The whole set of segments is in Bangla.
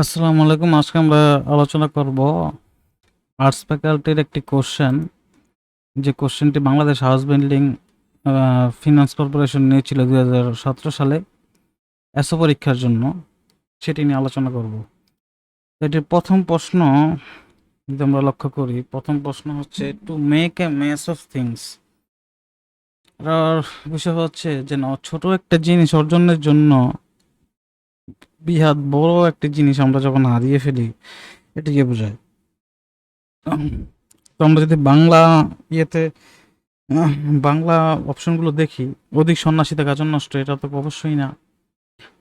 আসসালামু আলাইকুম। আজকে আমরা আলোচনা করব আর্টস ফ্যাকাল্টির একটি কোশ্চেন, যে কোশ্চেনটি Bangladesh house building finance corporation নিয়েছিল 2017 সালে এসও পরীক্ষার জন্য। সেটি নিয়ে আলোচনা করব। এটির প্রথম প্রশ্ন যদি আমরা লক্ষ্য করি, প্রথম প্রশ্ন হচ্ছে to make a mess of things. আর বিষয় হচ্ছে যে ছোট একটা জিনিস অর্জনের জন্য বৃহৎ বড় একটি জিনিস আমরা যখন হারিয়ে ফেলি, এটিকে বোঝায়। তো আমরা যদি বাংলা ইয়েতে আহ, বাংলা অপশনগুলো দেখি, অধিক সন্ন্যাসীতে গাজন নষ্ট, এটা তো অবশ্যই না।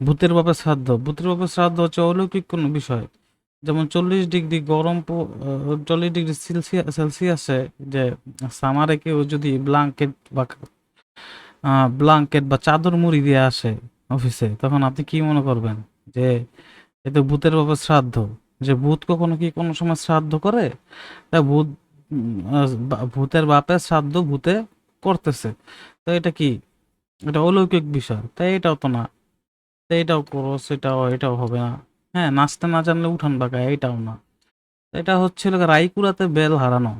ভূতের বাপে শ্রাদ্ধ, ভূতের বাপে শ্রাদ্ধ হচ্ছে অলৌকিক কোনো বিষয়। যেমন 40 ডিগ্রি গরম 40 ডিগ্রি সেলসিয়াসে যে সামারে কেউ যদি ব্লাঙ্কেট বা চাদর মুড়ি দিয়ে আসে অফিসে, তখন আপনি কি মনে করবেন? যে এ তো ভূতের বাপে শ্রাদ্ধ। যে ভূত কখনো কি কোনো সময় শ্রাদ্ধ করে? তা ভূতের বাপের শ্রাদ্ধ ভূতে করতেছে। তো এটা কি? এটা অলৌকিক বিষয়, তাই এটাও তো না। তো এটাও করো, এটাও হবে না। হ্যাঁ, নাচতে না জানলে উঠান বাঁকা, এটাও না। এটা হচ্ছিল রাইকুড়াতে বেল হারানো।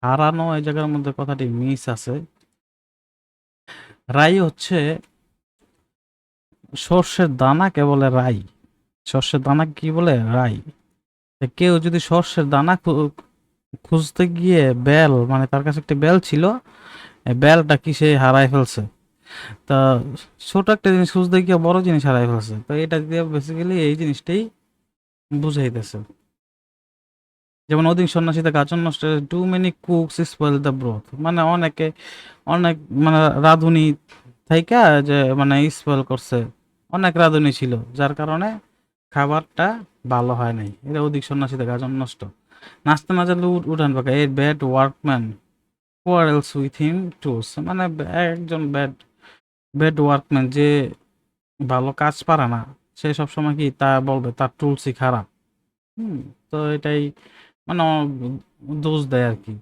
হারানো এই জায়গার মধ্যে কথাটি মিস আছে। রাই হচ্ছে সর্ষের দানাকে বলে রাই। সর্ষের দানা কি বলে? রাই। তা কেউ যদি সর্ষের দানা খুঁজতে গিয়ে বেল, মানে তার কাছে একটা বেল ছিল, এই বেলটা কি সে হারাই ফেলছে। তা ছোট একটা জিনিস খুঁজতে গিয়ে বড় জিনিস হারাই ফেলছে। তো এটা দিয়ে বেসিক্যালি এই জিনিসটাই বুঝাইতেছে। যেমন অধিক সন্ন্যাসীতে গাজন নষ্ট, too many cooks spoil the broth, মানে অনেক মানে রাঁধুনি থাইকা যে মানে স্পয়েল করছে। অনেক রাঁধুনি ছিল যার কারণে খাবারটা ভালো হয় নাই। এটা অধিক সন্ন্যাসীতে গাজন নষ্ট। নাচতে না জানলে উঠান পাকা, a bad workman quarrels with him tools, মানে একজন ব্যাড ব্যাড ওয়ার্কম্যান, যে ভালো কাজ পারে না, সে সবসময় কি তা বলবে তার টুলসই খারাপ। হুম। তো এটাই মানে দোষ দেয় আর কি।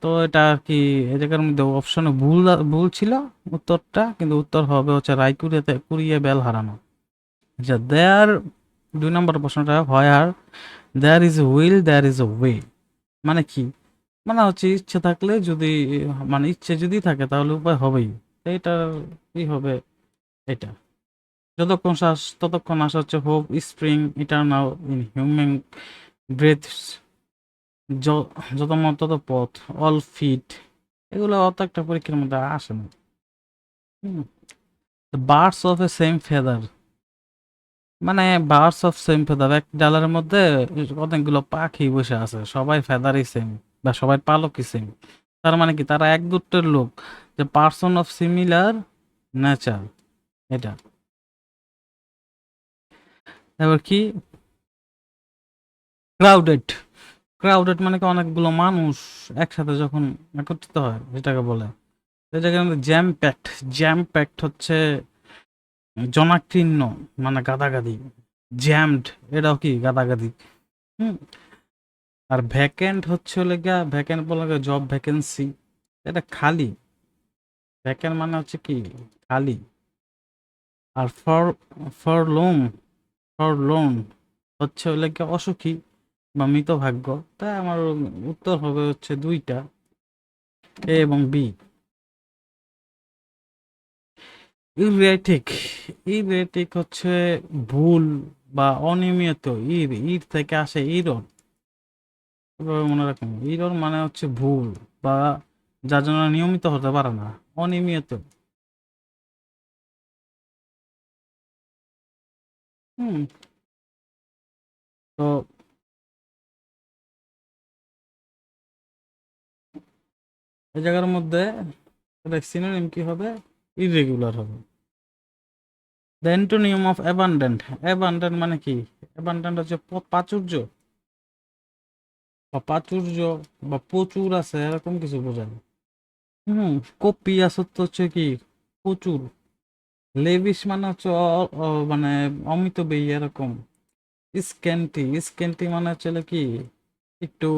তো এটা আর কি এই জায়গার মধ্যে অপশনে ভুল ছিল উত্তরটা, কিন্তু উত্তর হবে হচ্ছে রায়কুড়িয়াতে কুড়িয়ে বেল হারানো। আচ্ছা, দেয়ার 2 নম্বর প্রশ্নটা, where there is will there is a way, মানে কি? মানে হচ্ছে ইচ্ছে থাকলে যদি, মানে ইচ্ছে যদি থাকে তাহলে উপায় হবেই। তো এটা কি হবে? এটা যতক্ষণ শ্বাস ততক্ষণ আশা হচ্ছে hope spring eternal in human breaths, যত মত তত পথ, অল ফিট, এগুলো অত একটা পরীক্ষার মধ্যে আসে না। Birds of A same feather, মানে বার্ডস অফ সেম ফেদার, এক ডালার মধ্যে অনেকগুলো পাখি বসে আছে, সবাই ফেদারই সেম বা সবাই পালকই সেম। তার মানে কি তারা এক গুত্রের লোক, যে পার্সন অফ সিমিলার নেচার। এটা এবার কি? ক্রাউডেড, ক্রাউডেড মানে কি অনেকগুলো মানুষ একসাথে যখন একত্রিত হয় যেটাকে বলে। এই জায়গায় আমাদের জ্যাম প্যাক্ট হচ্ছে জনাকীর্ণ, মানে গাদাগাদি। জ্যামড, এটাও কি গাদাগাদি। হুম। আর ভ্যাকেন্ট হচ্ছে হলে গিয়া, ভ্যাকেন্ট বলা গিয়ে জব ভ্যাকেন্সি, এটা খালি। ভ্যাকেন্ট মানে হচ্ছে কি খালি। আর ফর লোন হচ্ছে হলে গিয়ে অসুখী বা মৃত ভাগ্য। তাই আমার উত্তর হবে হচ্ছে দুইটা, এ এবং বি। ইররেটিক, ইররেটিক হচ্ছে ভুল বা অনিয়মিত। ইর থেকে আসে ইরর। এভাবে মনে রাখুন, ইরর মানে হচ্ছে ভুল বা যার জন্য নিয়মিত হতে পারে না, অনিয়মিত। হুম। তো এই জায়গার মধ্যে এটা সিনোনিম কি হবে? ইররেগুলার হবে। The antonym of abundant, abundant মানে কি? অ্যাবান্ডেন্ট হচ্ছে প্রাচুর্য বা প্রাচুর্য বা প্রচুর আছে, এরকম কিছু বোঝায়। হুম। কপিয়াস হচ্ছে কি প্রচুর। লেভিশ মানে হচ্ছে মানে অমিতব্যয়ী এরকম। স্ক্যান্টি মানে হচ্ছে হলো কি একটু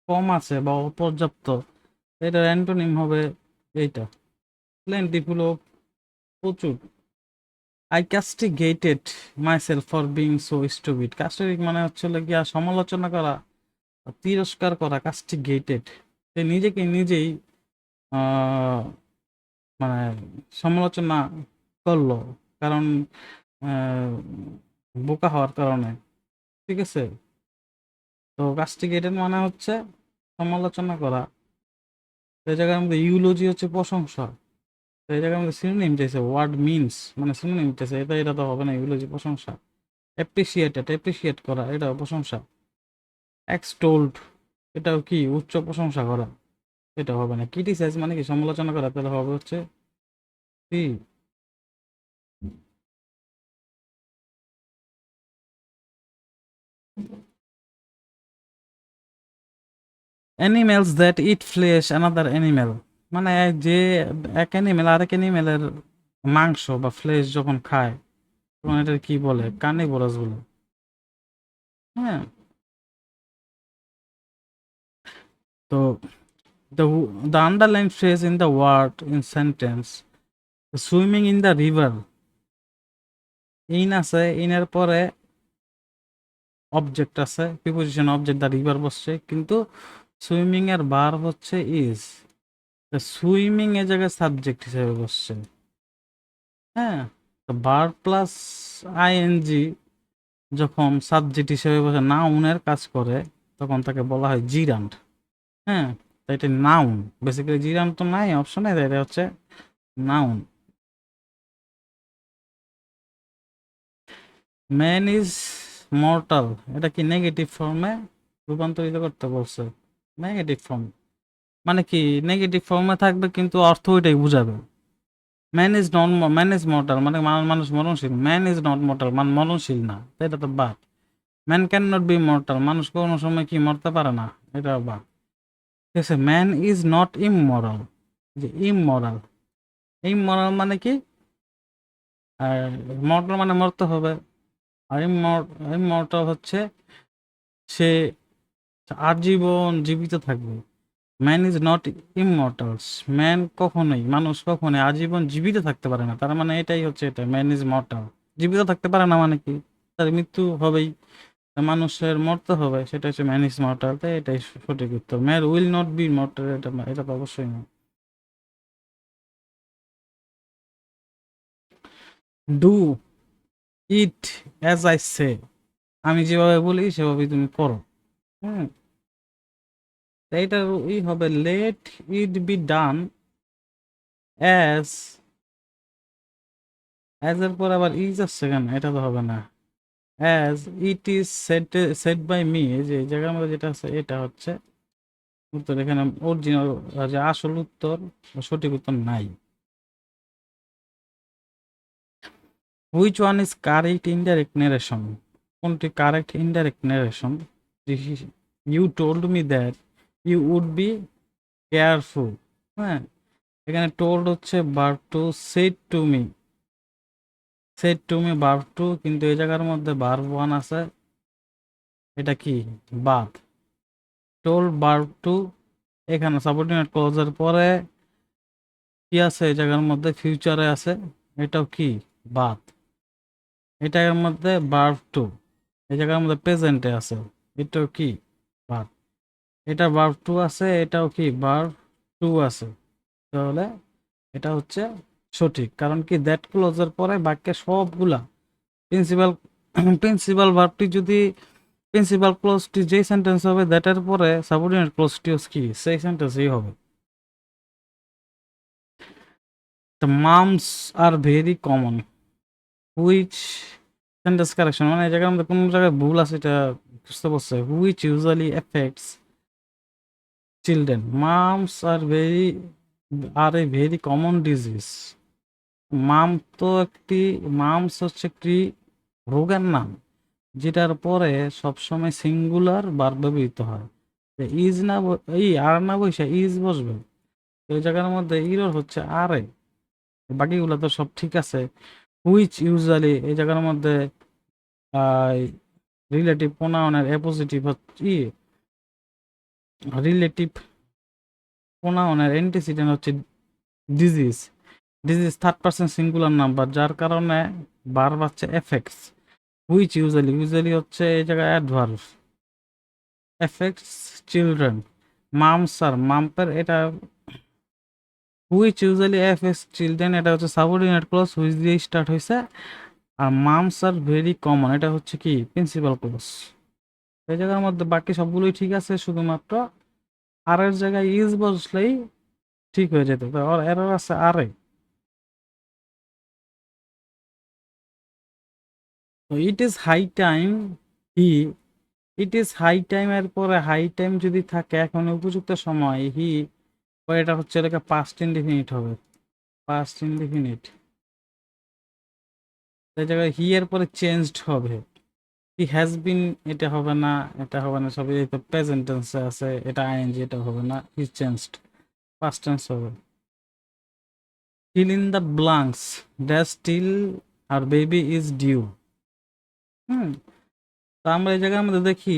কম আছে বা অপর্যাপ্ত। এটার অ্যান্টোনিম হবে এইটা, প্লেন্টিফুল, প্রচুর। I castigated myself for being so stupid. Castigate মানে হচ্ছে হলো গিয়া সমালোচনা করা, তিরস্কার করা, কাস্টিগেটেড। সে নিজেকে নিজেই আহ, মানে সমালোচনা করলো, কারণ আহ, বোকা হওয়ার কারণে। ঠিক আছে, তো কাস্টিগেটেড মানে হচ্ছে সমালোচনা করা। এই জায়গার মধ্যে ইউলজি হচ্ছে প্রশংসা। তো এই জায়গার মধ্যে সিনোনিম চাইছে, ওয়ার্ড মিনস মানে সিনোনিম চাইছে, এটা এটা তো হবে না, ইউলজি প্রশংসা। অ্যাপ্রিসিয়েটেড, অ্যাপ্রিসিয়েট করা, এটাও প্রশংসা। এক্সটোল্ড, এটাও কি উচ্চ প্রশংসা করা, এটা হবে না। ক্রিটিসাইজ মানে কি সমালোচনা করা, তাহলে হবে হচ্ছে কি। Animals that it flash another animal, মানে যে এক অ্যানিমেল আরেক অ্যানিমেলের মাংস বা ফ্লেশ যখন খায় তখন এটার কি বলে, কার্নিভোরাস বলে। হ্যাঁ, তো the the underlined phrase in the word in sentence swimming in the river, in আছে, ইনের পরে অবজেক্ট আছে, প্রিপোজিশন অবজেক্ট দা রিভার বসছে, কিন্তু সুইমিং এর ভার্ব হচ্ছে ইজ। সুইমিং এ জায়গায় সাবজেক্ট হিসেবে বসছে। হ্যাঁ, তো ভার্ব প্লাস আইএনজি যখন সাবজেক্ট হিসেবে বসে নাউনের কাজ করে, তখন তাকে বলা হয় জিরান্ড। হ্যাঁ, তো এটা নাউন। বেসিক্যালি জিরান্ড তো নাই অপশনে, এটা হচ্ছে নাউন। ম্যান ইজ মর্টাল, এটা কি নেগেটিভ ফর্মে রূপান্তরিত করতে বলছে। নেগেটিভ ফর্ম মানে কি, নেগেটিভ ফর্মে থাকবে কিন্তু অর্থ ওইটাই বুঝাবে। Man is not, man is mortal মানে মানুষ মরণশীল। ম্যান ইজ নট মর্টাল মানে মরণশীল না, তো এটা তো বাদ। Man can not be mortal, মানুষ কোনো সময় কি মরতে পারে না, এটা বাদ। ঠিক আছে, ম্যান ইজ নট ইমমরাল, যে ইমমরাল, ইমমরাল মানে কি, আর মর্টাল মানে মরতে হবে। আর ইমমর্টাল হচ্ছে সে আজীবন জীবিত থাকবে। Man is not Immortals, man কখনোই, মানুষ কখনোই আজীবন জীবিত থাকতে পারে না, তার মানে এটাই হচ্ছে এটা, ম্যান ইজ মর্টাল। জীবিত থাকতে পারে না মানে কি, তার মৃত্যু হবেই, মানুষের মরতে হবে, সেটা হচ্ছে ম্যান ইজ মর্টাল। তাই এটাই সঠিক উত্তর। Man will not be mortal, এটা এটা তো অবশ্যই না। Do it as I say, আমি যেভাবে বলি সেভাবেই তুমি করো। হুম, এইটার ই হবে let it be done as, as এর পর আবার ইজ আসছে কেন, এটা তো হবে না। As it is set, set by me, এই যে এই জায়গার মধ্যে যেটা আছে এটা হচ্ছে উত্তর। এখানে অরিজিনাল যে আসল উত্তর বা সঠিক উত্তর নাই। Which one is correct indirect narration, কোনটি correct indirect narration. You told me that you would be careful. হ্যাঁ, এখানে টোল্ড হচ্ছে verb two, said to me, said to me verb two, কিন্তু এই জায়গার মধ্যে ভার্ব ওয়ান আছে, এটা কি বাদ। টোল্ড ভার্ব টু, এখানে সাবঅর্ডিনেট ক্লজের পরে কি আছে এই জায়গার মধ্যে, ফিউচারে আছে, এটাও কি বাদ। এটার মধ্যে ভার্ব টু, এই জায়গার মধ্যে প্রেজেন্টে আছে, এটাও কি বাদ। এটা ভার্ব টু আছে, এটাও কি ভার্ব টু আছে, তাহলে এটা হচ্ছে সঠিক। কারণ কি দ্যাট ক্লোজের পরে বাক্যে সবগুলা প্রিন্সিপাল, প্রিন্সিপাল ভার্বটি যদি, প্রিন্সিপাল ক্লোজটি যেই সেন্টেন্স হবে দ্যাটের পরে সাবঅর্ডিনেট ক্লোজটিও কি সেই সেন্টেন্সই হবে। The mumps are very common. Which sentence correction মানে এই জায়গার মধ্যে কোন জায়গায় ভুল আছে এটা বুঝতে পারছে। Which usually affects children. Mumps are a very common disease. মাম তো একটি, মামস হচ্ছে একটি রোগের নাম যেটার পরে সবসময় সিঙ্গুলার বার ব্যবহৃত হয়। ইজ না এই আর না বসে ইজ বসবে, এই জায়গার মধ্যে ইরর হচ্ছে আরে, বাকিগুলো তো সব ঠিক আছে। হুইচ ইউজুয়ালি এই জায়গার মধ্যে রিলেটিভ প্রোনাউনের অ্যাপোজিটিভ হচ্ছে রিলেটিভ প্রোনাউনের অ্যান্টিসিডেন্ট হচ্ছে disease. Disease third person singular number, যার কারণে ভার্ব হচ্ছে এফেক্টস, হুইচ ইউজুয়ালি হচ্ছে এই জায়গায় অ্যাডভার্ব, এফেক্টস চিলড্রেন। মামস আর মাম্পের এটা হুইচ ইউজুয়ালি এফেক্টস চিলড্রেন, এটা হচ্ছে সাবঅর্ডিনেট ক্লজ হুইচ দিয়ে স্টার্ট হয়েছে। আর মামস আর ভেরি কমন, এটা হচ্ছে কি প্রিন্সিপাল ক্লজ। এই জায়গার মধ্যে বাকি সবগুলোই ঠিক আছে, শুধুমাত্র আর এর জায়গায় ইজ বসলেই ঠিক হয়ে যেত, তো ওর এরর আছে আরে। তো it is high time he, it is high time এর পরে হাই টাইম যদি থাকে এখন উপযুক্ত সময় হি, এটা হচ্ছে এটাকে পাস্ট ইনডিফিনিট হবে, পাস্ট ইনডিফিনিট। এই জায়গায় হি এর পরে চেঞ্জড হবে, হি হ্যাজ বিন, এটা হবে না, এটা হবে না, সবই তো প্রেজেন্ট টেন্সে আছে, এটা আইএনজি, এটা হবে না, হি চেঞ্জড, পাস্ট টেন্স হবে। Fill in the blanks, that still are baby is due. Hmm, তো আমরা এই জায়গার মধ্যে দেখি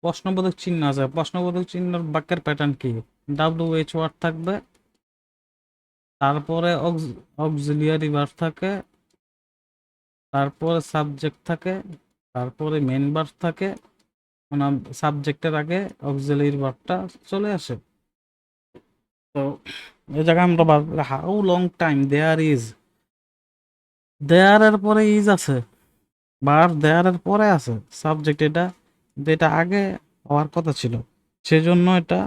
প্রশ্নবোধক চিহ্ন আছে, প্রশ্নবোধক চিহ্নের বাক্যের প্যাটার্ন কি, WH ওয়ার্ড থাকবে, তারপরে অক্সিলিয়ারি ভার্ব থাকে, তারপরে সাবজেক্ট থাকে, তারপরে মেন ভার্ব থাকে, মানে সাবজেক্টের আগে অক্সিলিয়ারি ভার্বটা চলে আসে। তো এই জায়গায় আমরা how long time there is, there এর পরে ইজ আছে, বার দেয়ার এর পরে আছে সাবজেক্ট, এটা কিন্তু এটা আগে হওয়ার কথা ছিল, সেজন্য এটা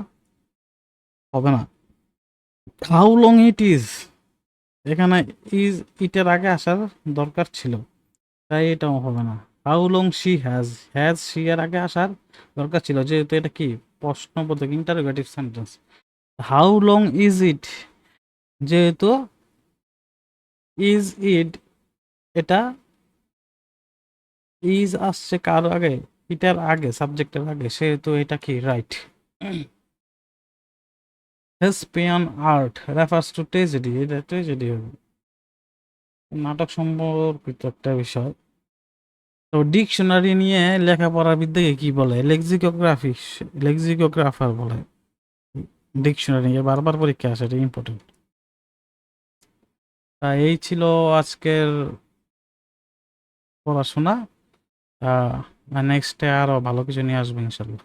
হবে না। হাউ লং ইট ইজ, এখানে ইজ ইটের আগে আসার দরকার ছিল, তাই এটাও হবে না। How long she has, has she এর আগে আসার দরকার ছিল, যেহেতু এটা কি প্রশ্নবোধক interrogative sentence. How long is it, যেহেতু ইজ ইট, এটা ইজ আসছে কার আগে, এটার আগে, সাবজেক্টের আগে, সেহেতু এটা কি right. থেসপিয়ান art refers to tragedy, এটা ট্রেজেডি হবে, নাটক সম্পর্কিত একটা বিষয়। তো ডিকশনারি নিয়ে লেখাপড়ার বিদ্যাকে কি বলে, লেক্সিকোগ্রাফি, লেক্সিকোগ্রাফার বলে। ডিকশনারি বারবার পরীক্ষা আসে, এটা ইম্পর্টেন্ট। তা এই ছিল আজকের পড়াশোনা, নেক্সটে আরো ভালো কিছু নিয়ে আসবো ইনশাল্লাহ।